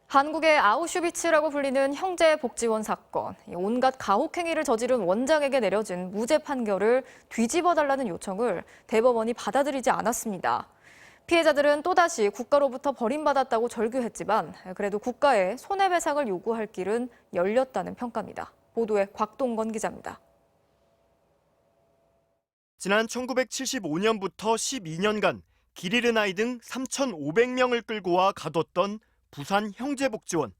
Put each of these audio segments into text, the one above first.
한국의 아우슈비츠라고 불리는 형제 복지원 사건. 온갖 가혹행위를 저지른 원장에게 내려진 무죄 판결을 뒤집어달라는 요청을 대법원이 받아들이지 않았습니다. 피해자들은 또다시 국가로부터 버림받았다고 절규했지만 그래도 국가에 손해배상을 요구할 길은 열렸다는 평가입니다. 보도에 곽동건 기자입니다. 지난 1975년부터 12년간 길 잃은 아이 등 3,500명을 끌고 와 가뒀던 부산 형제복지원.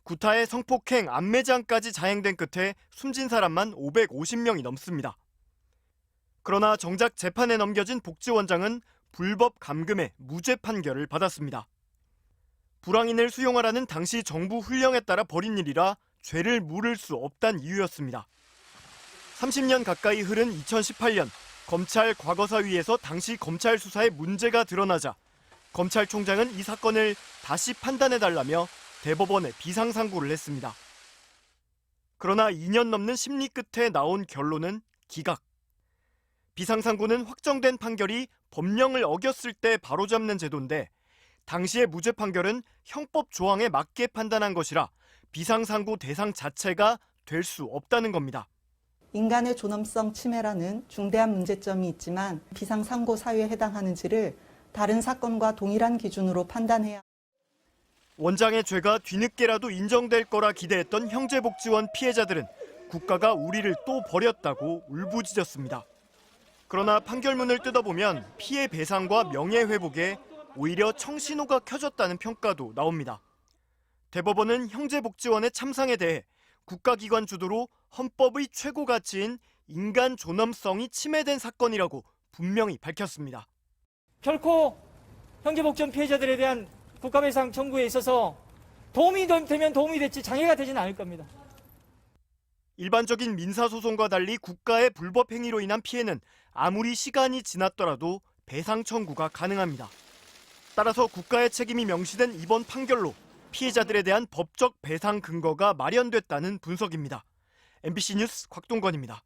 구타의 성폭행, 암매장까지 자행된 끝에 숨진 사람만 550명이 넘습니다. 그러나 정작 재판에 넘겨진 복지원장은 불법 감금의 무죄 판결을 받았습니다. 불황인을 수용하라는 당시 정부 훈령에 따라 벌인 일이라 죄를 물을 수 없다는 이유였습니다. 30년 가까이 흐른 2018년 검찰 과거사위에서 당시 검찰 수사에 문제가 드러나자 검찰총장은 이 사건을 다시 판단해달라며 대법원에 비상상고를 했습니다. 그러나 2년 넘는 심리 끝에 나온 결론은 기각. 비상상고는 확정된 판결이 법령을 어겼을 때 바로잡는 제도인데 당시의 무죄 판결은 형법 조항에 맞게 판단한 것이라 비상상고 대상 자체가 될 수 없다는 겁니다. 인간의 존엄성 침해라는 중대한 문제점이 있지만 비상상고 사유에 해당하는지를 다른 사건과 동일한 기준으로 판단해야. 원장의 죄가 뒤늦게라도 인정될 거라 기대했던 형제복지원 피해자들은 국가가 우리를 또 버렸다고 울부짖었습니다. 그러나 판결문을 뜯어보면 피해 배상과 명예회복에 오히려 청신호가 켜졌다는 평가도 나옵니다. 대법원은 형제복지원의 참상에 대해 국가기관 주도로 헌법의 최고 가치인 인간 존엄성이 침해된 사건이라고 분명히 밝혔습니다. 결코 형제복지원 피해자들에 대한 국가배상 청구에 있어서 도움이 되면 도움이 됐지 장애가 되지는 않을 겁니다. 일반적인 민사소송과 달리 국가의 불법 행위로 인한 피해는 아무리 시간이 지났더라도 배상 청구가 가능합니다. 따라서 국가의 책임이 명시된 이번 판결로 피해자들에 대한 법적 배상 근거가 마련됐다는 분석입니다. MBC 뉴스 곽동건입니다.